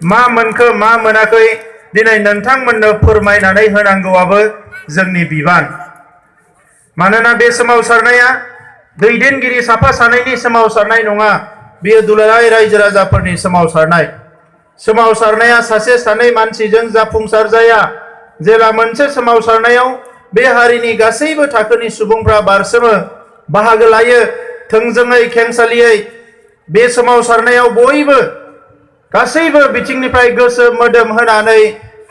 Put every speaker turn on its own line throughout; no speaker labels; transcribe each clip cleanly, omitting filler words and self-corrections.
मा मोनखो मा मोनाखै दिनै नोंथांमोननो फोरमायनानै होनांगौआबो जोंनि बिबान। मानोना बे सोमावसारनाया दैदेनगिरि साफा सानैनि सोमावसारनाय नङा, बेयो दुलाराय रायजो राजाफोरनि सोमावसारनाय। सोमावसारनाया सासे सानै मानसिजों जाफुंसार जाया। जेला मोनसे सोमावसारनायाव बे हारिनि गासैबो थाखोनि सुबुंफ्रा बारसोमो, बाहागो लायो, थोंजोङै खेंसालियै बे सोमावसारनायाव बयबो गासैबो बिथिंनिफ्राय गोसो मोदोम होनानै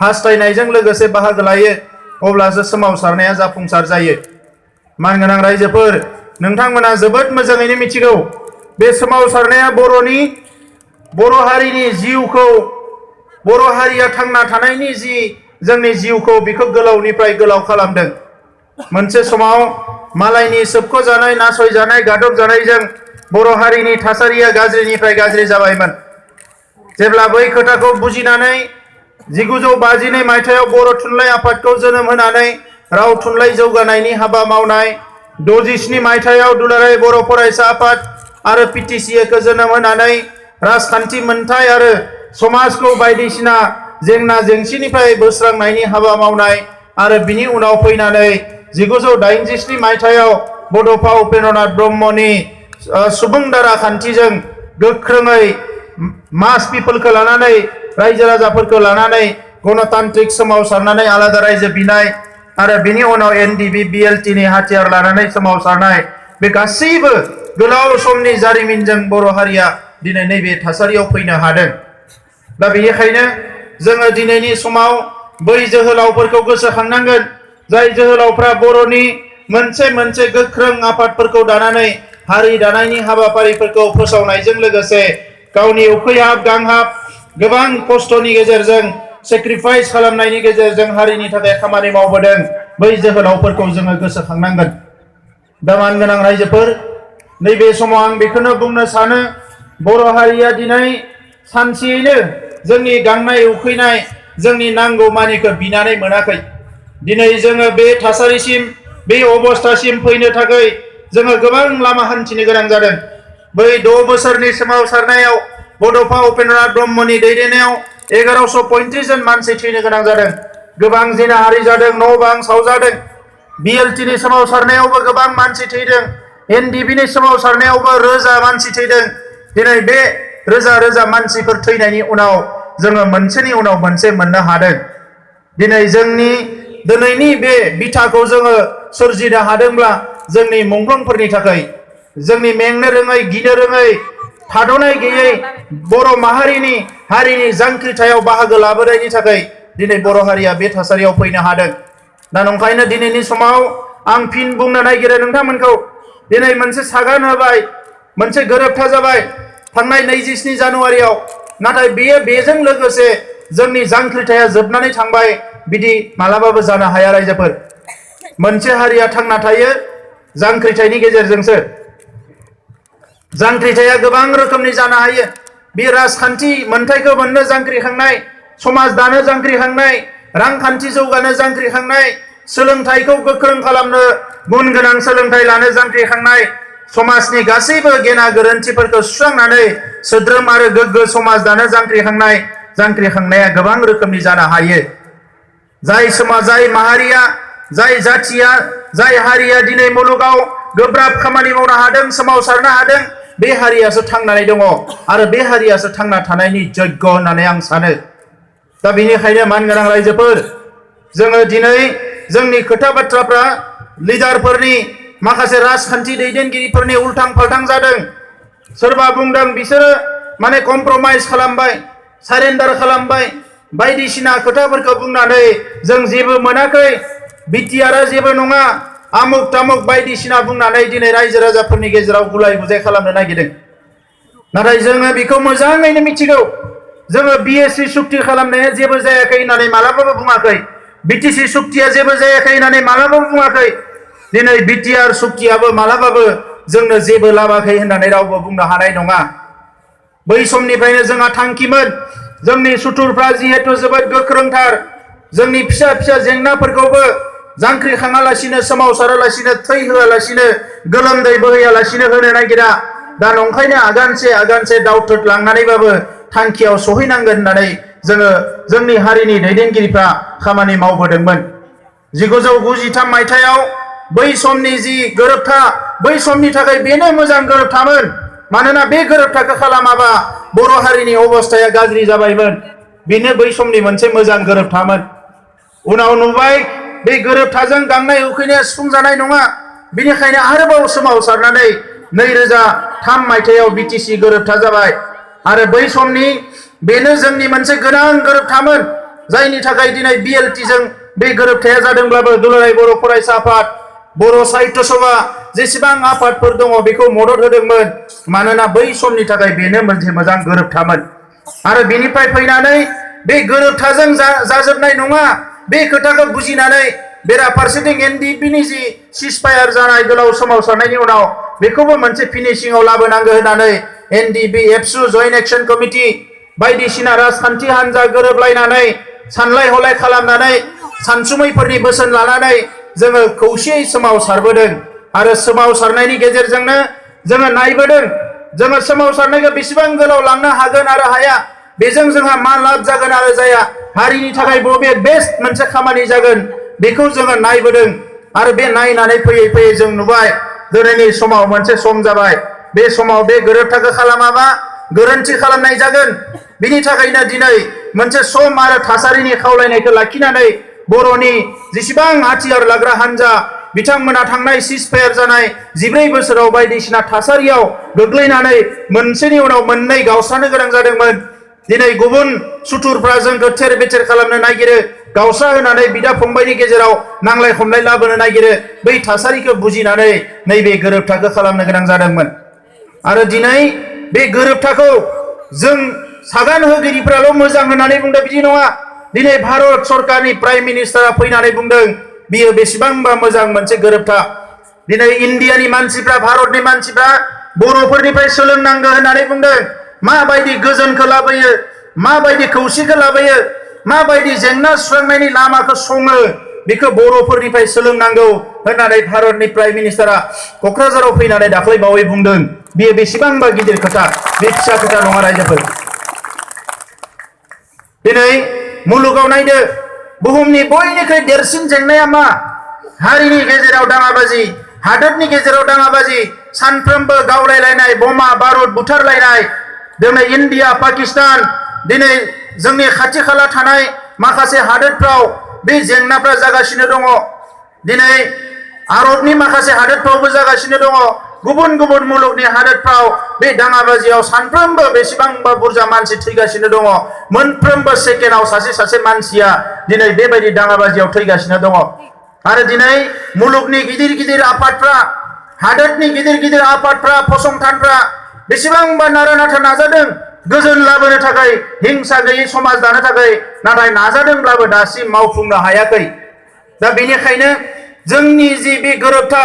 हास्थायनायजों लोगोसे बाहागो लायो, अब्लासो सोमावसारनाया जाफुंसार जायो। मानगोनां रायजोफोर, नोंथांमोना जोबोद मोजाङैनो मिथिगौ बे सोमावसारनाया बर' हारिनि जिउखौ, बर' हारिया थांना थानायनि जि जोंनि जिउखौ बेखौ गोलावनिफ्राय गोलाव खालामदों। मोनसे समाव मालायनि सोबख'जानाय, नासयजानाय, गादबजानायजों बर' हारिनि थासारिया गाज्रिनिफ्राय गाज्रि जाबायमोन। जेब्ला बै खोथाखौ बुजिनानै 1952 मायथाइयाव बर' थुनलाइ आफादखौ जोनोम होनानै राव थुनलाइ जौगानायनि हाबा मावनाय, 67 मायथाइयाव दुलाराय बर' फरायसा आफाद आरो PTCA-खौ जोनोम होनानै राजखान्थि मोनथाय आरो समाजखौ बायदिसिना जेंना जेंसिनिफ्राय बोस्रांनायनि हाबा मावनाय आरो बिनि उनाव फैनानै 1987 मायथाइयाव बड'फा उपेन्द्रनाथ ब्रह्मनि सुबुं दारा खान्थिजों गोख्रोङै मास पिपोलखौ लानानै, रायजो राजाफोरखौ लानानै गणतान्त्रिक सोमावसारनानै आलादा रायजो बिनाय आरो बिनि उनाव NDB BLT-नि हाथियार लानानै सोमावसारनाय, बे गासैबो गोलाव समनि जारिमिनजों बर' हारिया दिनै नैबे थासारियाव फैनो हादों। दा बेनिखायनो जोङो दिनैनि समाव बै जोहोलावफोरखौ गोसोखांनांगोन, जाय जोहोलावफ्रा बर'नि मोनसे मोनसे गोख्रों आफादफोरखौ दानानै हारि दानायनि हाबाफारिफोरखौ फोसावनायजों लोगोसे गावनि उखैहाब गांहाब गोबां खस्थ'नि गेजेरजों, सेक्रिफाइस खालामनायनि गेजेरजों हारिनि थाखाय खामानि मावबोदों। बै जोहोलावफोरखौ जोङो गोसोखांनांगोन। दा मानगोनां रायजोफोर, नैबे समाव आं बेखौनो बुंनो सानो, बर' हारिया दिनै सानसेयैनो जोंनि गांनाय उखैनाय, जोंनि नांगौ मानिखौ बिनानै मोनाखै। दिनै जोङो बे थासारिसिम, बे अबस्थासिम फैनो थाखाय जोङो गोबां लामा हान्थिनो गोनां जादों। बै 6 बोसोरनि सोमावसारनायाव बड'फा उपेन्द्रनाथ ब्रह्मनि दैदेननायाव 1135 जन मानसि थैनो गोनां जादों। गोबां जिनाहारि जादों, न' बां सावजादों। BLT-नि सोमावसारनायावबो गोबां मानसि थैदों। NDB-नि सोमावसारनायावबो रोजा मानसि थैदों। दिनै बे रोजा रोजा मानसिफोर थैनायनि उनाव जोङो मोनसेनि उनाव मोनसे मोननो हादों। दिनै जोंनि दिनैनि बे बिथाखौ जोङो सोरजिनो हादोंब्ला जोंनि मुंख्लंफोरनि थाखाय, जोंनि मेंनो रोङै, गिनो रोङै, थाद'नाय गैयै बर' माहारिनि हारिनि जांख्रिथायाव बाहागो लाबोनायनि थाखाय दिनै बर' हारिया बे थासारियाव फैनो हादों। दा नंखायनो दिनैनि समाव आं फिन बुंनो नागिरो नोंथांमोनखौ, दिनै मोनसे सागान होबाय, मोनसे गोरोबथा जाबाय थांनाय 27 जानुवारियाव, नाथाय बेजों लोगोसे जोंनि जांख्रिथाया जोबनानै थांबाय, बिदि मालाबाबो जानो हाया रायजोफोर। मोनसे हारिया थांना थायो जांख्रिथायनि गेजेरजोंसो। जांख्रिथाया गोबां रोखोमनि जानो हायो। बे राजखान्थि मोनथायखौ मोननो जांख्रिखांनाय, समाज दानो जांख्रिखांनाय, रांखान्थि जौगानो जांख्रिखांनाय, सोलोंथाइखौ गोख्रों खालामनो, गुन गोनां सोलोंथाइ लानो जांख्रिखांनाय, समाजनि गासैबो गेना गोरोन्थिफोरखौ सुस्रांनानै सोद्रोम आरो गोग्गो समाज दानो जांख्रिखांनाय। जांख्रिखांनाया गोबां रोखोमनि जानो हायो। जाय समाज, जाय माहारिया, जाय जाथिया, जाय हारिया दिनै मुलुगाव गोब्राब खामानि मावनो हादों, सोमावसारनो हादों, बे हारियासो थांनानै दङ आरो बे हारियासो थांना थानायनि यज्ञ होननानै आं सानो। दा बेनिखायनो मानगोनां रायजोफोर, जोङो दिनै जोंनि खोथा बाथ्राफ्रा लिडारफोरनि, माखासे राजखान्थि दैदेनगिरिफोरनि उल्थां फाल्थां जादों। सोरबा बुंदों बिसोरो माने कमप्रमाइज खालामबाय, सारेन्डार खालामबाय, बायदिसिना खोथाफोरखौ बुंनानै जों जेबो मोनाखै, बिटिआरआ जेबो नङा, आमुक तामुक बायदिसिना बुंनानै दिनै रायजो राजाफोरनि गेजेराव गुलाय गुजाय खालामनो नागिरदों। नाथाय जोङो बेखौ मोजाङैनो मिथिगौ, जोङो BSc सुक्ति खालामनाया जेबो जायाखै होननानै मालाबाबो बुङाखै, BTC सुक्तिया जेबो जायाखै होननानै मालाबाबो बुङाखै। दिनै BTR सुक्तियाबो मालाबाबो जोंनो जेबो लाबाखै होननानै रावबो बुंनो हानाय नङा। बै समनिफ्रायनो जोंहा थांखिमोन, जोंनि सुथुरफ्रा जिहेतु जोबोद गोख्रोंथार, जोंनि फिसा फिसा जेंनाफोरखौबो जांख्रिखाङालासिनो, सोमावसारालासिनो, थै होआलासिनो, गोलोमदै बोहैयालासिनो होनो नागिरा। दा नंखायनो आगानसे आगानसे दावथ्रोद लांनानैबाबो थांखियाव सहैनांगोन होननानै जोङो जोंनि हारिनि दैदेनगिरिफ्रा खामानि मावबोदोंमोन। 1993 मायथाइयाव बै समनि जि गोरोबथा बै समनि थाखाय बेनो मोजां गोरोबथामोन। मानोना बे गोरोबथाखौ खालामाबा बर' हारिनि अबस्थाया गाज्रि जाबायमोन। बेनो बै समनि मोनसे मोजां गोरोबथामोन। उनाव नुबाय बे गोरोबथाजों गांनाय उखैनाया सुफुंजानाय नङा। बेनिखायनो आरोबाव सोमावसारनानै 2003 मायथाइयाव बिटिसि गोरोबथा जाबाय। आरो बै समनि बेनो जोंनि मोनसे गोनां गोरोबथामोन। जायनि थाखाय दिनै बिएलटिजों बे गोरोबथाया जादोंब्लाबो दुलाराय बर' फरायसा आफाद, बर' साहित्य सभा जेसेबां आफादफोर दङ बेखौ मदद होदोंमोन। मानोना बै समनि थाखाय बेनो मोनसे मोजां गोरोबथामोन। आरो बेनिफ्राय फैनानै बे गोरोबथाजों जाजोबनाय नङा। बे खोथाखौ बुजिनानै बेराफारसेथिं एनडिएफबिनि जि सिजफायार जानाय गोलाव सोमावसारनायनि उनाव बेखौबो मोनसे फिनिशिंआव लाबोनांगौ होननानै एनडिएफबि, एबसु, जयेन्ट एक्सन कमिटि बायदिसिना राजखान्थि हान्जा गोरोबलायनानै सानलाय हलाय खालामनानै सानसुमैफोरनि बोसोन लानानै जोङो खौसेयै सोमावसारबोदों। आरो सोमावसारनायनि गेजेरजोंनो जोङो नायबोदों जोङो सोमावसारनायखौ बेसेबां गोलाव लांनो हागोन आरो हाया, बेजों जोंहा मा लाब जागोन आरो जाया, हारिनि थाखाय बबे बेस्ट मोनसे खामानि जागोन बेखौ जोङो नायबोदों। आरो बे नायनानै फैयै फैयै जों नुबाय दिनैनि समाव मोनसे सम जाबाय। बे समाव बे गोरोबथाखौ खालामाबा गोरोन्थि खालामनाय जागोन। बिनि थाखायनो दिनै मोनसे सम आरो थासारिनि खावलायनायखौ लाखिनानै बर'नि जेसेबां हाथियार लाग्रा हान्जा बिथांमोना थांनाय सिजफायार जानाय 14 बोसोराव बायदिसिना थासारियाव गोग्लैनानै मोनसेनि उनाव मोननै गावस्रानो गोनां जादोंमोन। दिनै गुबुन सुथुरफ्रा जोंखौ थेर बेथेर खालामनो नागिरो, गावस्रा होनानै बिदा फंबायनि गेजेराव नांलाय खमलाय लाबोनो नागिरो। बै थासारिखौ बुजिनानै नैबे गोरोबथाखौ खालामनो गोनां जादोंमोन। आरो दिनै बे गोरोबथाखौ जों सागान होगिरिफ्राल' मोजां होननानै बुंदों बिदि नङा। दिनै भारत सरकारनि प्राइम मिनिस्टारा फैनानै बुंदों बियो बेसेबांबा मोजां मोनसे गोरोबथा। दिनै इन्डियानि मानसिफ्रा, भारतनि मानसिफ्रा बर'फोरनिफ्राय सोलोंनांगौ होननानै बुंदों। माबायदि गोजोनखौ लाबोयो, माबायदि खौसेखौ लाबोयो, माबायदि जेंना सुस्रांनायनि लामाखौ सङो, बेखौ बर'फोरनिफ्राय सोलोंनांगौ होननानै भारतनि प्राइम मिनिस्टारा क'क्राझाराव फैनानै दाख्लै बावै बुंदों। बेयो बेसेबांबा गिदिर खोथा, बे फिसा खोथा नङा रायजोफोर। दिनै मुलुगाव नायदो बुहुमनि बयनिख्रुइ देरसिन जेंनाया मा? हारिनि गेजेराव दाङाबाजि, हादोरनि गेजेराव दाङाबाजि, सानफ्रोमबो गावलायलायनाय, बमा बारुद बुथारलायनाय। दिनै इन्डिया, पाकिस्तान, दिनै जोंनि खाथि खाला थानाय माखासे हादोरफ्राव बे जेंनाफ्रा जागासिनो दङ। दिनै आरबनि माखासे हादोरफ्रावबो जागासिनो दङ। गुबुन गुबुन मुलुगनि हादोरफ्राव बे दाङाबाजियाव सानफ्रोमबो बेसेबांबा बुरजा मानसि थैगासिनो दङ। मोनफ्रोमबो सेकेन्डआव सासे सासे मानसिया दिनै बेबायदि दाङाबाजियाव थैगासिनो दङ। आरो दिनै मुलुगनि गिदिर गिदिर आफादफ्रा, हादोरनि गिदिर गिदिर आफादफ्रा, फसंथानफ्रा बेसेबांबा नारा नाथा नाजादों गोजोन लाबोनो थाखाय, हिंसा गैयै समाज दानो थाखाय, नाथाय नाजादोंब्लाबो दासिम मावफुंनो हायाखै। दा बेनिखायनो जोंनि जि बे गोरोबथा,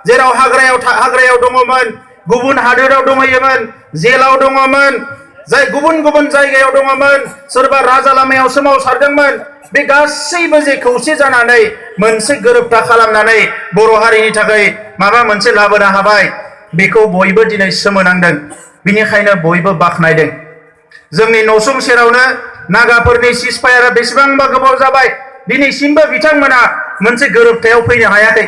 जेराव हाग्रायाव दङमोन, गुबुन हादोराव दङमोन, जेलाव दङमोन, जाय गुबुन गुबुन जायगायाव दङमोन, सोरबा राजा लामायाव सोमावसारदोंमोन, बे गासैबो जे खौसे जानानै मोनसे गोरोबथा खालामनानै बर' हारिनि थाखाय माबा मोनसे लाबोनो हाबाय, बेखौ बयबो दिनै सोमोनांदों। बिनिखायनो बयबो बाख्नायदों। जोंनि नसुं सेरावनो नागाफोरनि सिजफायारा बेसेबांबा गोबाव जाबाय, दिनैसिमबो बिथांमोना मोनसे गोरोबथायाव फैनो हायाखै।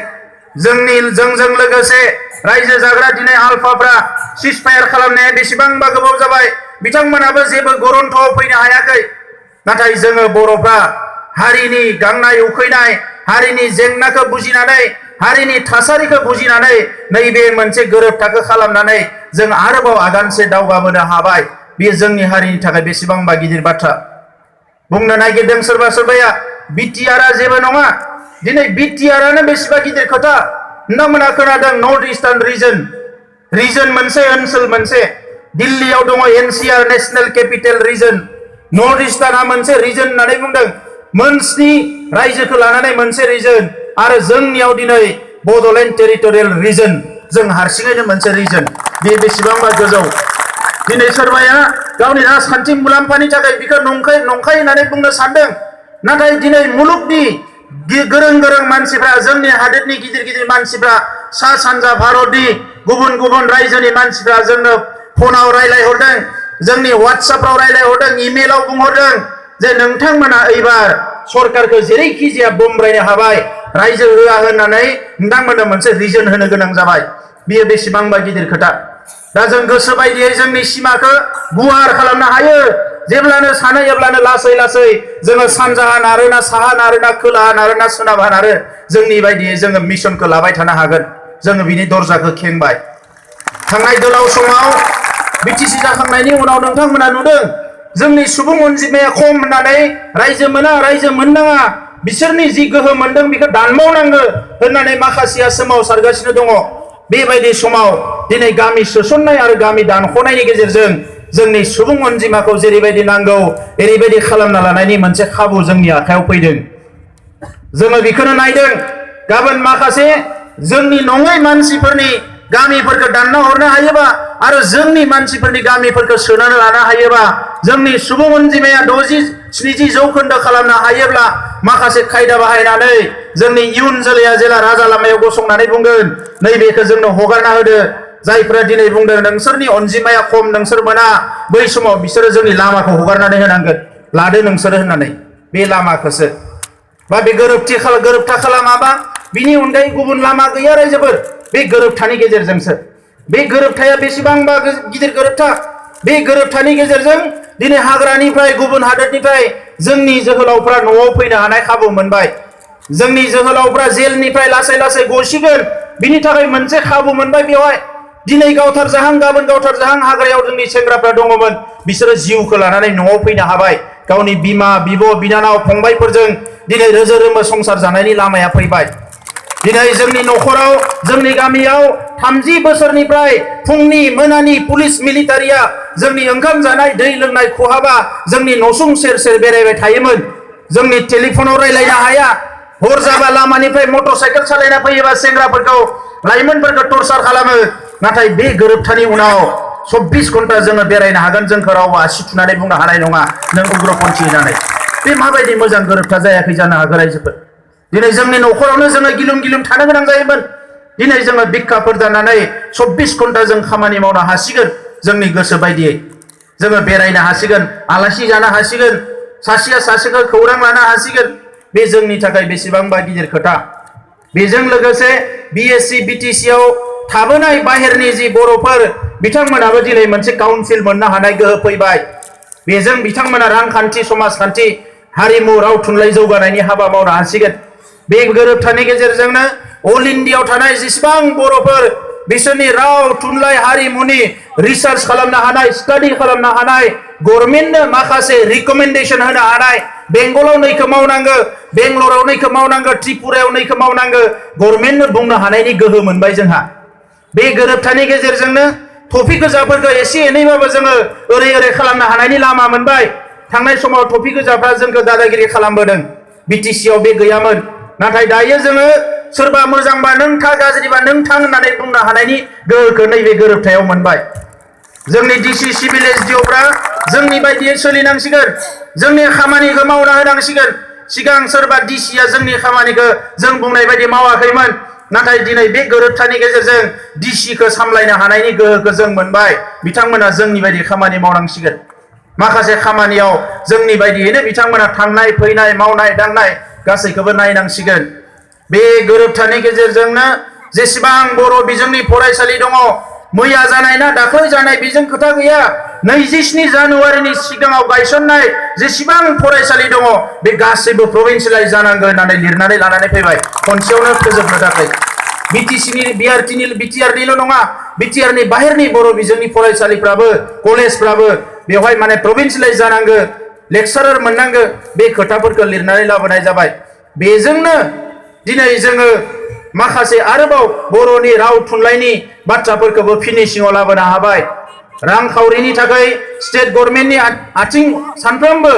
जोंजों लोगोसे रायजो जाग्रा दिनै आलफाफ्रा सिजफायार खालामनाया बेसेबांबा गोबाव जाबाय, बिथांमोनाबो जेबो गरन्थ'आव फैनो हायाखै। नाथाय जोङो बर'फ्रा हारिनि गांनाय उखैनाय, हारिनि जेंनाखौ बुजिनानै, हारिनि थासारिखौ बुजिनानै नैबे मोनसे गोरोबथाखौ खालामनानै जों आरोबाव आगानसे दावगाबोनो हाबाय। बेयो जोंनि हारिनि थाखाय बेसेबांबा गिदिर बाथ्रा। बुंनो नागिरदों सोरबा सोरबाया बिटिआरआ जेबो नङा। दिनै बिटिआरआनो बेसेबा गिदिर खोथा। नोंथांमोना खोनादों नर्थ इस्टार्न रिजन मोनसे, ओनसोल मोनसे। दिल्लीयाव दङ NCR, national capital region. North इस्टार्नआ मोनसे रिजन होननानै बुंदों। मोनस्नि रायजोखौ लानानै मोनसे रिजन। आरो जोंनियाव दिनै बड'लेण्ड टेरिटरियेल रिजन, जों हारसिङैनो मोनसे रिजन। बे बेसेबांबा गोजौ। दिनै सोरबाया गावनि राजखान्थि मुलाम्फानि थाखाय बेखौ नंखाय होननानै बुंनो सानदों। नाथाय दिनै मुलुगनि गोरों गोरों मानसिफ्रा, जोंनि हादोरनि गिदिर गिदिर मानसिफ्रा, सा सानजा भारतनि गुबुन गुबुन रायजोनि मानसिफ्रा जोंनो फनाव रायलायहरदों। जोंनि WhatsAppआव रायलायहरदों इमेलाव बुंहरदों जे नोंथांमोना एबार सरकारखौ जेरैखि जाया बमब्रायनो हाबाय रायजो होआ होननानै नोंथांमोननो मोनसे रिजन होनो गोनां जाबाय बियो बेसेबांबा गिदिर खोथा दा जों गोसो बायदियै जोंनि सिमाखौ गुवार खालामनो हायो जेब्लानो सानो अब्लानो लासै लासै जोङो सानजाहा नारोना साहा नारोना खोलाहा नारोना सोनाबहा नारो जोंनि बायदियै जोङो मिशनखौ लाबाय थानो हागोन जोङो बिनि दरजाखौ खेंबाय थांनाय गोलाव समाव बिटिसि जाखांनायनि उनाव नोंथांमोना नुदों जोंनि सुबुं अनजिमाया खम होननानै रायजो मोननाङा बिसोरनि जि गोहो मोनदों बेखौ दानबावनांगो होननानै माखासेया सोमावसारगासिनो दङ बेबायदि समाव दिनै गामि सोसननाय आरो गामि दानख'नायनि गेजेरजों जोंनि सुबुं अनजिमाखौ जेरैबायदि नांगौ एरैबायदि खालामना लानायनि मोनसे खाबु जोंनि आखायाव फैदों जोङो बेखौनो नायदों गाबोन माखासे जोंनि नङै मानसिफोरनि गामिफोरखौ दानना हरनो हायोबा आरो जोंनि मानसिफोरनि गामिफोरखौ सोनानै लानो हायोबा जोंनि सुबुं अनजिमाया 60-70% खालामनो हायोब्ला माखासे खायदा बाहायनानै जोंनि इयुन जोलैया जेला राजा लामायाव गसंनानै बुंगोन नैबेखौ जोंनो हगारना होदो जायफोरा दिनै बुंदों नोंसोरनि अनजिमाया खम नोंसोर मोना बै समाव बिसोरो जोंनि लामाखौ हगारनानै होनांगोन लादो नोंसोरो होननानै बे लामाखौसो बा बे गोरोबथा खालामाबा बिनि अनगायै गुबुन लामा गैया रायजोफोर बे गोरोबथानि गेजेरजोंसो बे गोरोबथाया बेसेबांबा गिदिर गोरोबथा बे गोरोबथानि गेजेरजों दिनै हाग्रानिफ्राय गुबुन हादोरनिफ्राय जोंनि जोहोलावफ्रा न'आव फैनो हानाय खाबु मोनबाय जोंनि जोहोलावफ्रा जेलनिफ्राय लासै लासै गसिगोन बिनि थाखाय मोनसे खाबु मोनबाय बेवहाय दिनै गावथार जाहां गाबोन गावथार जाहां हाग्रायाव जोंनि सेंग्राफ्रा दङमोन बिसोरो जिउखौ लानानै न'आव फैनो हाबाय गावनि बिमा बिब' बिनानाव फंबायफोरजों दिनै रोजो रोमो संसार जानायनि लामाया फैबाय दिनै जोंनि न'खराव जोंनि गामियाव 30 बोसोरनिफ्राय फुंनि मोनानि पुलिस मिलिटारिया जोंनि ओंखाम जानाय दै लोंनाय खहाबा जोंनि नसुं सेर सेर बेरायबाय थायोमोन जोंनि टेलिफनाव रायलायनो हाया हर जाबा लामानिफ्राय मटर साइकेल सालायना फैयोबा सेंग्राफोरखौ लाइमोनफोरखौ टर्चार खालामो नाथाय बे गोरोबथानि उनाव 24 घन्टा जोङो बेरायनो हागोन जोंखौ रावबो आसि थुनानै बुंनो हानाय नङा नों उग्रपन्थी होननानै बे माबायदि मोजां गोरोबथा जायाखै जानो हागौ रायजोफोर दिनै जोंनि न'खरावनो जोङो गिलुम गिलुम थानो गोनां जायोमोन दिनै जोङो भिक्षाफोर जानानै 24 घन्टा जों खामानि मावनो हासिगोन जोंनि गोसो बायदियै जोङो बेरायनो हासिगोन आलासि जानो हासिगोन सासेया सासेखौ खौरां लानो हासिगोन बे जोंनि थाखाय बेसेबांबा गिदिर खोथा बेजों लोगोसे बिएससि बिटिसि आव थाबोनाय बाहेरनि जि बर'फोर बिथांमोनाबो दिनै मोनसे काउन्सिल मोननो हानाय गोहो फैबाय बेजों बिथांमोना रांखान्थि समाजखान्थि हारिमु राव थुनलाइ जौगानायनि हाबा मावनो हासिगोन बे गोरोबथानि गेजेरजोंनो अल इन्डियायाव थानाय जेसेबां बर'फोर बिसोरनि राव थुनलाइ हारिमुनि रिसार्च खालामनो हानाय स्टाडि खालामनो हानाय गभर्नमेन्टनो माखासे रिकमेन्डेसन होनो हानाय बेंगलाव नैखौ मावनांगौ बेंगलराव नैखौ मावनांगौ त्रिपुरायाव नैखौ मावनांगौ गभर्नमेन्टनो बुंनो हानायनि गोहो मोनबाय जोंहा बे गोरोबथानि गेजेरजोंनो टफि गोजाफोरखौ एसे एनैबाबो जोङो ओरै ओरै खालामनो हानायनि लामा मोनबाय थांनाय समाव टफि गोजाफ्रा जोंखौ दादागिरि खालामबोदों बिटिसि आव बे गैयामोन नाथाय दायो जोङो सोरबा मोजांबा नों था गाज्रिबा नों थां होननानै बुंनो हानायनि गोहोखौ नैबे गोरोबथायाव मोनबाय जोंनि डिसि सिभिल एसडिअफ्रा जोंनि बायदियै सोलिनांसिगोन जोंनि खामानिखौ मावना होनांसिगोन सिगां सोरबा डिसिया जोंनि खामानिखौ जों बुंनाय बायदि मावाखैमोन नाथाय दिनै बे गोरोबथानि गेजेरजों डिसिखौ सामलायनो हानायनि गोहोखौ जों मोनबाय बिथांमोना जोंनि बायदि खामानि मावनांसिगोन माखासे खामानियाव जोंनि बायदियैनो बिथांमोना थांनाय फैनाय मावनाय दांनाय गासैखौबो नायनांसिगोन बे गोरोबथानि गेजेरजोंनो जेसेबां बर' बिजोंनि फरायसालि दङ मैया जानाय ना दाख्लै जानाय बेजों खोथा गैया 27 जानुवारिनि सिगाङाव गायसननाय जेसेबां फरायसालि दङ बे गासैबो प्रभिन्सियेलाइज जानांगौ होननानै लिरनानै लानानै फैबाय खनसेयावनो फोजोबनो थाखाय बिटिआरनिल' नङा बिटिआरनि बाहेरनि बर' बिजोंनि फरायसालिफ्राबो कलेजफ्राबो बेवहाय माने प्रभिन्सियेलाइज जानांगौ लेक्सारार मोननांगौ बे खोथाफोरखौ लिरनानै लाबोनाय जाबाय बेजोंनो दिनै जोङो माखासे आरोबाव बर'नि राव थुनलाइनि बाथ्राफोरखौबो फिनिशिंआव लाबोनो हाबाय रांखावरिनि थाखाय स्टेट गभर्नमेन्टनि आथिं सानफ्रोमबो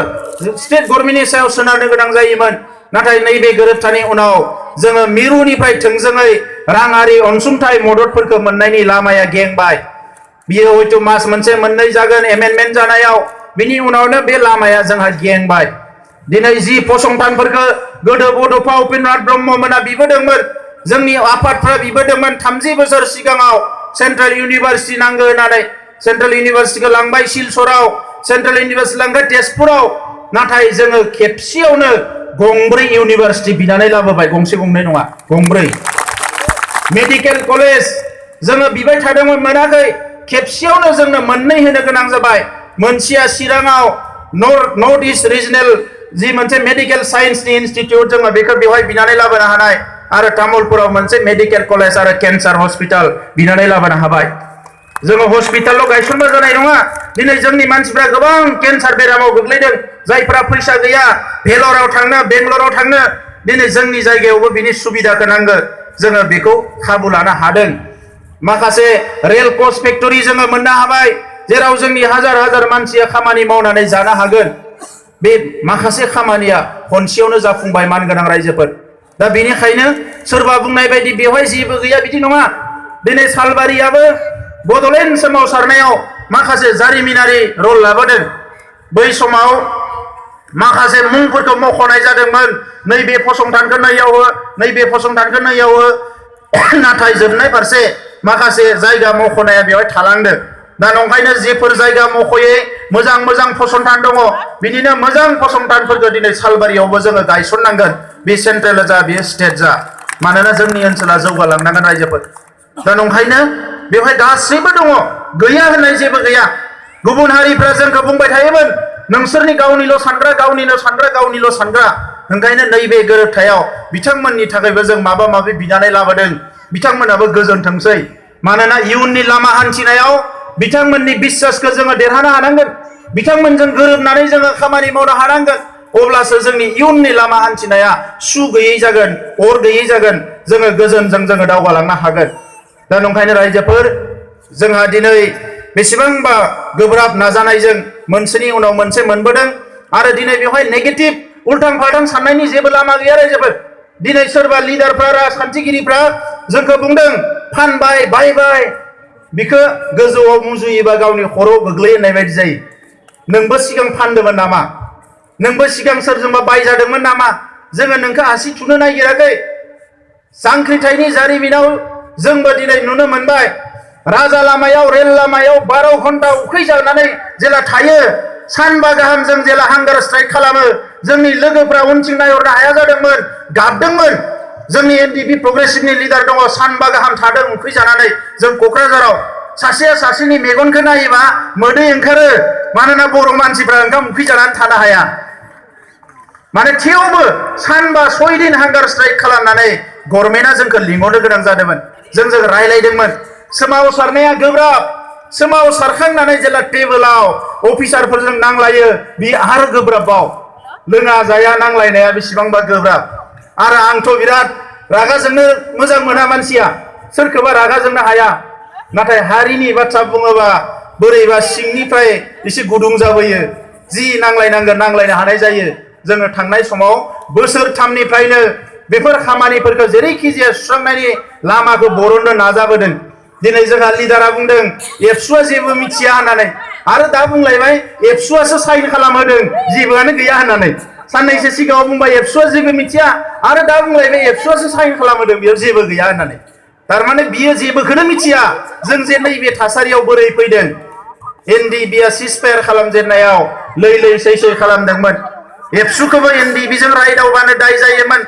स्टेट गभर्नमेन्टनि सायाव सोनारनो गोनां जायोमोन नाथाय नैबे गोरोबथानि उनाव जोङो मिरुनिफ्राय थोंजोङै राङारि अनसुंथाइ मददफोरखौ मोननायनि लामाया गेंबाय बियो हयथ' मास मोनसे मोननै जागोन एमेन्डमेन्ट जानायाव बिनि उनावनो बे लामाया जोंहा गेंबाय दिनै जि फसंथानफोरखौ गोदो बड'फा उपेन्द्रनाथ ब्रह्म मोना बिबोदोंमोन जोंनि आफादफ्रा बिबोदोंमोन 30 बोसोर सिगाङाव सेन्ट्रेल इउनिभारसिटि नांगौ होननानै सेन्ट्रेल इउनिभार्सिटिखौ लांबाय सिलचराव, सेन्ट्रेल इउनिभार्सिटि लांबाय तेजपुराव, नाथाय जोङो खेबसेयावनो गंब्रै इउनिभार्सिटि बिनानै लाबोबाय, गंसे गंनै नङा, गंब्रै। मेडिकेल कलेज जोङो बिबाय थादोंमोन, मोनाखै, खेबसेयावनो जोंनो मोननै होनो गोनां जाबाय। मोनसेया चिराङाव नर्थ इस्ट रिजनेल जि मोनसे मेडिकेल साइन्सनि इनस्टिट्यूट, जोङो बेखौ बेवहाय बिनानै लाबोनो हानाय, आरो तामुलपुराव मोनसे मेडिकेल कलेज आरो केन्सार हस्पिटाल बिनानै लाबोनो हाबाय। जोङो हस्पिटालल' गायसनबा जानाय नङा, दिनै जोंनि मानसिफ्रा गोबां केन्सार बेरामाव गोग्लैदों, जायफ्रा फैसा गैया भेलराव थांनो, बेंगलराव थांनो, दिनै जोंनि जायगायावबो बिनि सुबिदाखौ नांगौ, जोङो बेखौ खाबु लानो हादों। माखासे रेल कच फेक्टरि जोङो मोननो हाबाय, जेराव जोंनि हाजार हाजार मानसिया खामानि मावनानै जानो हागोन। बे माखासे खामानिया खनसेयावनो जाफुंबाय मानगोनां रायजोफोर। दा बेनिखायनो सोरबा बुंनाय बायदि बेवहाय जेबो गैया बिदि नङा। दिनै सालबारियाबो बड'लेण्ड सोमावसारनायाव माखासे जारिमिनारि रल लाबोदों। बै समाव माखासे मुंफोरखौ मख'नाय जादोंमोन, नैबे फसंथानखौ नैयाव हो, नैबे फसंथानखौ नैयाव हो, नाथाय जोबनाय फारसे माखासे जायगा मख'नाया बेवहाय थालांदों। दा नंखायनो जेफोर जायगा मख'यै मोजां मोजां फसंथान दङ, बिनिनो मोजां फसंथानफोरखौ दिनै सालबारियावबो जोङो गायसननांगोन, बे सेन्ट्रेल जा बे स्टेट जा, मानोना जोंनि ओनसोला जौगालांनांगोन रायजोफोर। दा नंखायनो बेवहाय गासैबो दङ, गैया होननाय जेबो गैया। गुबुन हारिफ्रा जोंखौ बुंबाय थायोमोन, नोंसोरनि गावनिल' सानग्रा, गावनिल' सानग्रा, गावनिल' सानग्रा। ओंखायनो नैबे गोरोबथायाव बिथांमोननि थाखायबो जों माबा माबि बिनानै लाबोदों, बिथांमोनाबो गोजोनथोंसै। मानोना इयुननि लामा हान्थिनायाव बिथांमोननि बिश्वासखौ जोङो देरहानो हानांगोन, बिथांमोनजों गोरोबनानै जोङो खामानि मावनो हानांगोन, अब्लासो जोंनि इयुननि लामा हान्थिनाया सु गैयै जागोन, अर गैयै जागोन, जोङो गोजोनजों जोङो दावगालांनो हागोन। दा नंखायनो रायजोफोर, जोंहा दिनै बेसेबांबा गोब्राब नाजानायजों मोनसेनि उनाव मोनसे मोनबोदों, आरो दिनै बेवहाय नेगेटिभ उल्टां फाल्टां साननायनि जेबो लामा गैया रायजोफोर। दिनै सोरबा लिडारफ्रा, राजखान्थिगिरिफ्रा जोंखौ बुंदों फानबाय बायबाय, बिखौ गोजौआव मुजुयोबा गावनि खर'आव गोग्लैयो होननाय बायदि जायो। नोंबो सिगां फानदोंमोन नामा? नोंबो सिगां सोरजोंबा बायजादोंमोन नामा? जोङो नोंखौ आसि थुनो नागिराखै। जांख्रिथायनि जारिमिनाव जोंबो दिनै नुनो मोनबाय, राजा लामायाव, रेल लामायाव 12 घन्टा उखै जानानै जेला थायो, सानबा गाहाम जों जेला हांगार स्ट्राइक खालामो, जोंनि लोगोफ्रा उनथिं नायहरनो हाया जादोंमोन, गाबदोंमोन। जोंनि एनडिपि प्रग्रेसिभनि लिडार दङ, सानबा गाहाम थादों उखै जानानै। जों क'क्राझाराव सासेया सासेनि मेगनखौ नायोबा मोदै ओंखारो, मानोना बर' मानसिफ्रा ओंखाम उखै जानानै थानो हाया। माने थेवबो सानबा 6 दिन हांगार स्ट्राइक खालामनानै गभर्नमेन्टआ जोंखौ लिंहरनो गोनां जादोंमोन, जों रायलायदोंमोन। सोमावसारनाया गोब्राब, सोमावसारखांनानै जेला टेबोलाव अफिसारफोरजों नांलायो, बे आरो गोब्राबाव। लोङा जाया नांलायनाया बेसेबांबा गोब्राब। आरो आंथ' बिराद रागा जोंनो मोजां मोना मानसिया, सोरखौबा रागा जोंनो हाया। नाथाय हारिनि बाथ्रा बुङोबा बोरैबा सिंनिफ्राय एसे गुदुं जाबोयो, जि नांलायनांगोन नांलायनो हानाय जायो। जोङो थांनाय समाव बोसोरथामनिफ्रायनो बेफोर खामानिफोरखौ जेरैखि जाया सुस्रांनायनि लामाखौ बरननो नाजाबोदों। दिनै जोंहा लिडारा बुंदों एबसुआ जेबो मिथिया होननानै, आरो दा बुंलायबाय एबसुआसो साइन खालामहोदों, जेबोआनो गैया होननानै। साननैसो सिगाङाव बुंबाय एबसुआ जेबो मिथिया, आरो दा बुंलायबाय एबसुआसो साइन खालामहोदों, बेयाव जेबो गैया होननानै। थारमाने बियो जेबोखौनो मिथिया जों जे नैबे थासारियाव बोरै फैदों। एनडिबिआ सिजफायार खालामजेननायाव लै सै खालामदोंमोन, एबसुखौबो एनडिबिजों रायदावबानो दाय जायोमोन।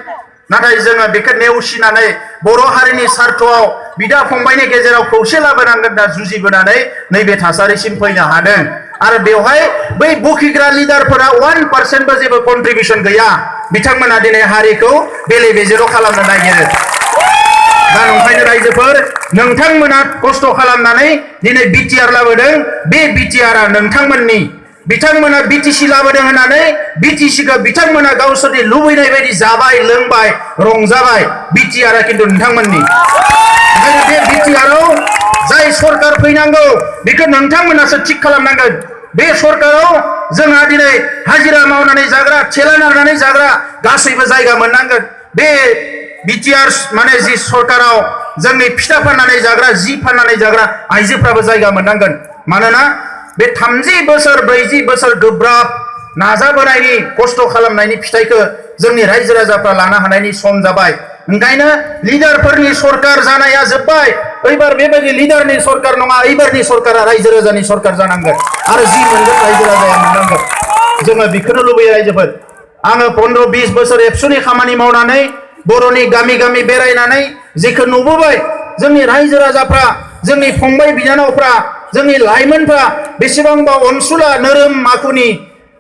नाथाय जोङो बेखौ नेवसिनानै बर' हारिनि सार्थआव बिदा फंबायनि गेजेराव खौसे लाबोनांगोन होनना जुजिबोनानै नैबे थासारिसिम फैनो हादों। आरो बेवहाय बै बखिग्रा लिडारफोरा 1% जेबो कन्ट्रिबिउसन गैया, बिथांमोना दिनै हारिखौ बेले बेजेल' खालामनो नागिरो। दा नंखायनो रायजोफोर, नोंथांमोना खस्थ' खालामनानै दिनै बिटिआर लाबोदों, बे बिटिआरआ नोंथांमोननि। बिथांमोना बिटिसि लाबोदों होननानै बिटिसिखौ बिथांमोना गावसोरनि लुबैनाय बायदि जाबाय लोंबाय रंजाबाय, बिटिआरआ खिन्थु नोंथांमोननि। ओंखायनो बे बिटिआरआव जाय सरकार फैनांगौ बेखौ नोंथांमोनासो थिग खालामनांगोन। बे सरकाराव जोंहा दिनै हाजिरा मावनानै जाग्रा, थेला नारनानै जाग्रा गासैबो जायगा मोननांगोन। बे बिटिआर माने जि सरकाराव जोंनि फिथा फाननानै जाग्रा, जि फाननानै जाग्रा आइजोफ्राबो जायगा मोननांगोन। मानोना बे 30 बोसोर 40 बोसोर गोब्राब नाजाबोनायनि खस्थ' खालामनायनि फिथाइखौ जोंनि रायजो राजाफ्रा लानो हानायनि सम जाबाय। ओंखायनो लिडारफोरनि सरकार जानाया जोब्बाय, एबार बेबायदि लिडारनि सरकार नङा एबारनि सरकारा रायजो राजानि सरकार जानांगोन आरो जि मोनगोन रायजो राजाया मोननांगोन जोङो बेखौनो लुबैयो रायजोफोर आङो 15-20 बोसोर एबसुनि खामानि मावनानै बर'नि गामि गामि बेरायनानै जेखौ नुबोबाय जोंनि रायजो राजाफ्रा जोंनि फंबाय बिनानावफ्रा जोंनि लाइमोनफ्रा बेसेबांबा अनसुला नोरोम आखुनि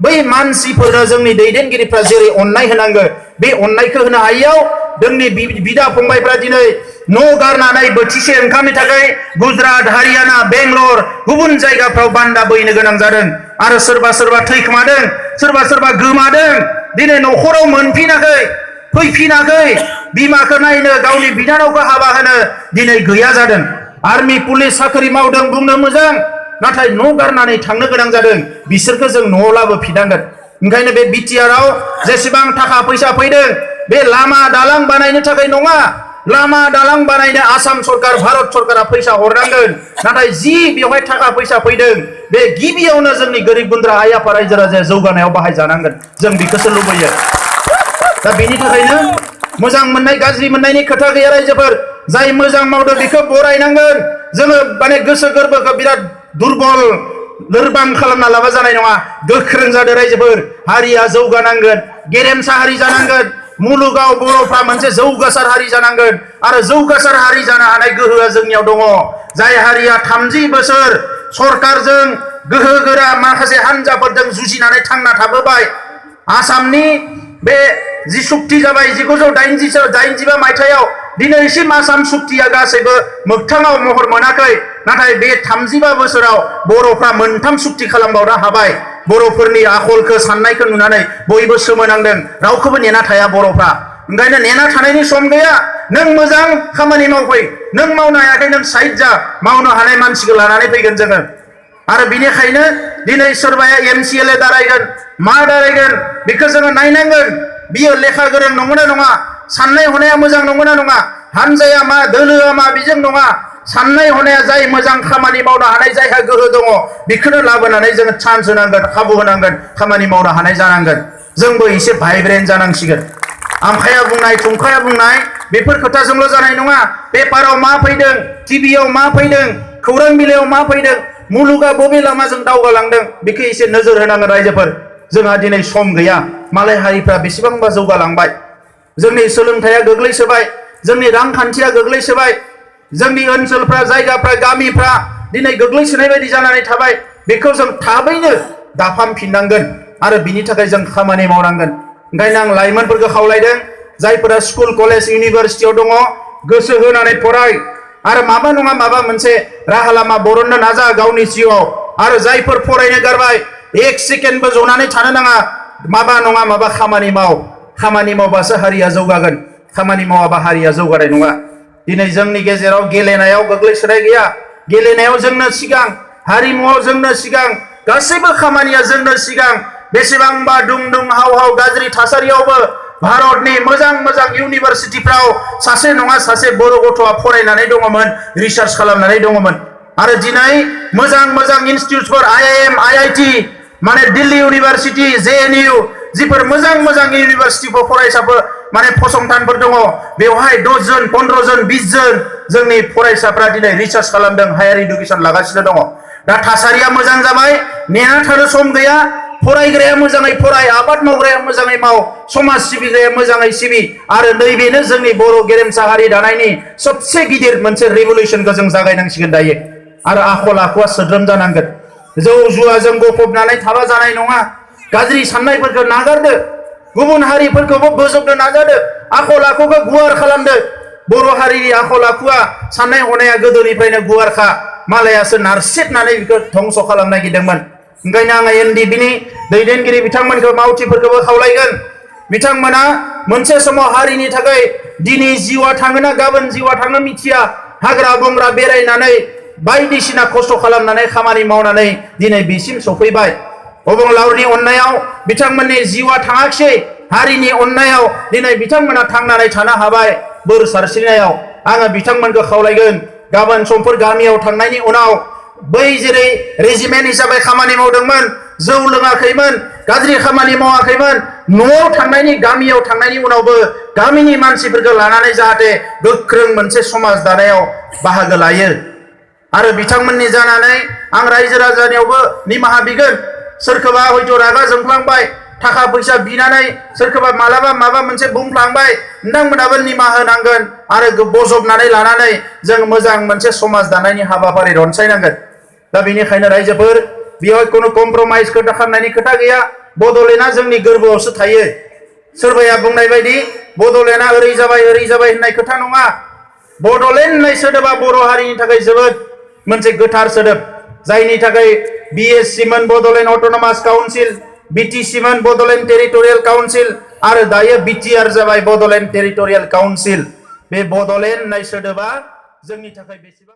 बै मानसिफोरनो जोंनि दैदेनगिरिफ्रा जेरै अननाय होनांगो बे अननायखौ होनो हायैयाव जोंनि बिदा फंबायफ्रा दिनै न' गारनानै बोथिसे ओंखामनि थाखाय गुजरात हारियाना बेंगलर गुबुन जायगाफ्राव बान्दा बैनो गोनां जादों आरो सोरबा सोरबा थैखोमादों सोरबा सोरबा गोमादों दिनै न'खराव मोनफिनाखै फैफिनाखै बिमाखौ नायनो गावनि बिनानावखौ हाबा होनो दिनै गैया जादों आर्मी पुलिस साख्रि मावदों बुंनो मोजां नाथाय न' गारनानै थांनो गोनां जादों बिसोरखौ जों न'आव लाबोफिननांगोन ओंखायनो बे बिटिआरआव जेसेबां थाखा फैसा फैदों बे लामा दालां बानायनो थाखाय नङा लामा दालां बानायनो आसाम सरकार भारत सरकारा फैसा हरनांगोन नाथाय जि बेवहाय थाखा फैसा फैदों बे गिबियावनो जोंनि गोरिब गुन्द्रा आइ आफा रायजो राजाया जौगानायाव बाहायजानांगोन जों बेखौसो लुबैयो दा बेनि थाखायनो मोजां मोननाय गाज्रि मोननायनि खोथा गैया रायजोफोर जाय मोजां मावदों बेखौ बरायनांगोन जोङो माने गोसो गोरबोखौ बिराद दुरबल लोरबां खालामना लाबा जानाय नङा गोख्रों जादों रायजोफोर हारिया जौगानांगोन गेरेमसा हारि जानांगोन मुलुगाव बर'फ्रा मोनसे जौगासार हारि जानांगोन आरो जौगासार हारि जानो हानाय गोहोआ जोंनियाव दङ जाय हारिया 30 बोसोर सरकारजों गोहो गोरा माखासे हानजाफोरजों जुजिनानै थांना थाबोबाय आसामनि बे जि सुक्ति जाबाय 1985 मायथाइयाव दिनैसिम आसाम सुक्तिया गासैबो मोगथाङाव महर मोनाखै नाथाय बे 35 बोसोराव बर'फ्रा मोनथाम सुक्ति खालामबावनो हाबाय बर'फोरनि आखलखौ साननायखौ नुनानै बयबो सोमोनांदों रावखौबो नेना थाया बर'फ्रा ओंखायनो नेना थानायनि सम गैया नों मोजां खामानि मावफै नों मावनो हायाखै नों साइड जा मावनो हानाय मानसिखौ लानानै फैगोन जोङो आरो बिनिखायनो दिनै सोरबाया MCLA दारायगोन मा दारायगोन बेखौ जोङो नायनांगोन बियो लेखा गोरों नंगौना नङा साननाय हनाया मोजां नंगौना नङा हानजाया मा दोलोआ मा बिजों नङा साननाय हनाया जाय मोजां खामानि मावनो हानाय जायहा गोहो दङ बेखौनो लाबोनानै जोङो चान्स होनांगोन खाबु होनांगोन खामानि मावनो हानाय जानांगोन जोंबो एसे भाइब्रेन्ट जानांसिगोन आमखाया बुंनाय थुमखाया बुंनाय बेफोर खोथाजोंल' जानाय नङा पेपाराव मा फैदों टिभियाव मा फैदों खौरां बिलाइयाव मा फैदों मुलुगा बबे लामाजों दावगालांदों बेखौ एसे नोजोर होनांगोन रायजोफोर जोंहा दिनै सम गैया मालाय हारिफ्रा बेसेबांबा जौगालांबाय जोंनि सोलोंथाइया गोग्लैसोबाय जोंनि रांखान्थिया गोग्लैसोबाय जोंनि ओनसोलफ्रा जायगाफ्रा गामिफ्रा दिनै गोग्लैसोनाय बायदि जानानै थाबाय बेखौ जों थाबैनो दाफामफिननांगोन आरो बिनि थाखाय जों खामानि मावनांगोन ओंखायनो आं लाइमोनफोरखौ खावलायदों जायफोरा स्कुल कलेज इउनिभारसिटियाव दङ गोसो होनानै फराय आरो माबा नङा माबा मोनसे राहा लामा बरननो नाजा गावनि जिउआव आरो जायफोर फरायनो गारबाय 1 सेकेन्डबो जनानै थानो नाङा माबा नङा माबा खामानि मावबासो हारिया जौगागोन खामानि मावाबा हारिया जौगानाय नङा दिनै जोंनि गेजेराव गेलेनायाव गोग्लैसोनाय गैया गेलेनायाव जोंनो सिगां हारिमुआव जोंनो सिगां गासैबो खामानिया जोंनो सिगां बेसेबांबा दुं हाव गाज्रि थासारियावबो भारतनि मोजां मोजां इउनिभारसिटिफ्राव सासे नङा सासे बर' गथ'आ फरायनानै दङमोन रिसार्च खालामनानै दङमोन आरो दिनै मोजां मोजां इनस्टिट्युटफोर IIM IIT माने दिल्ली इउनिभारसिटि JNU जिफोर मोजां मोजां इउनिभारसिटिफोर फरायसाफोर माने फसंथानफोर दङ बेवहाय 10 जन 15 जन 20 जन जोंनि फरायसाफ्रा दिनै रिसार्च खालामदों हायार इडुकेसन लागासिनो दङ दा थासारिया मोजां जाबाय नेना थानो सम गैया फरायग्राया मोजाङै फराय आबाद मावग्राया मोजाङै माव समाज सिबिग्राया मोजाङै सिबि आरो नैबेनो जोंनि बर' गेरेमसा हारि दानायनि सबसे गिदिर मोनसे रिभलिउसनखौ जों जागायनांसिगोन दायो आरो आखल आखुआ सोद्रोम जानांगोन जौ जुवाजों गफबनानै थाबा जानाय नङा गाज्रि साननायफोरखौ नागारदो गुबुन हारिफोरखौबो बोजबनो नाजादो आखल आखुखौ गुवार खालामदो बर' हारिनि आखल आखुआ साननाय हनाया गोदोनिफ्रायनो गुवारखा मालायासो नारसेबनानै बेखौ धंस खालामनो नागिरदोंमोन ओंखायनो आङो NDBनि दैदेनगिरि बिथांमोनखौ मावथिफोरखौबो खावलायगोन बिथांमोना मोनसे समाव हारिनि थाखाय दिनै जिउआ थाङोना गाबोन जिउआ थाङो मिथिया हाग्रा बंग्रा बेरायनानै बायदिसिना खस्थ' खालामनानै खामानि मावनानै दिनै बिसिम सफैबाय अबंलावरनि अननायाव बिथांमोननि जिउआ थाङाखिसै हारिनि अननायाव दिनै बिथांमोना थांनानै थानो हाबाय बोर सारस्रिनायाव आङो बिथांमोनखौ खावलायगोन गाबोन समफोर गामियाव थांनायनि उनाव बै जेरै रेजिमेन्ट हिसाबै खामानि मावदोंमोन जौ लोङाखैमोन गाज्रि खामानि मावाखैमोन न'आव थांनायनि गामियाव थांनायनि उनावबो गामिनि मानसिफोरखौ लानानै जाहाथे गोख्रों मोनसे समाज दानायाव बाहागो लायो आरो बिथांमोननि जानानै आं रायजो राजानियावबो निमाहा बिगोन सोरखौबा हयथ' रागा जोंफ्लांबाय थाखा फैसा बिनानै सोरखौबा मालाबा माबा मोनसे बुंफ्लांबाय नोंथांमोनाबो निमाहा होनांगोन आरो बजबनानै लानानै जों मोजां मोनसे समाज दानायनि हाबाफारि रनसायनांगोन दा बेनिखायनो रायजोफोर बेयाव कोनो कमप्रमाइज खोथा खालामनायनि खोथा गैया बड'लेण्डआ जोंनि गोरबोआवसो थायो सोरबाया बुंनाय बायदि बड'लेण्डआ ओरै जाबाय होननाय खोथा नङा बड'लेण्ड होननाय सोदोबा बर' हारिनि थाखाय जोबोद मोनसे गोथार सोदोब जायनि थाखाय BSC मोन बड'लेण्ड अट'नमास काउन्सिल BTC मोन बड'लेण्ड टेरिटरियेल काउन्सिल आरो दायो BTR जाबाय बड'लेण्ड टेरिटरियेल काउन्सिल बे बड'लेण्ड होननाय सोदोबा जोंनि थाखाय बेसेबां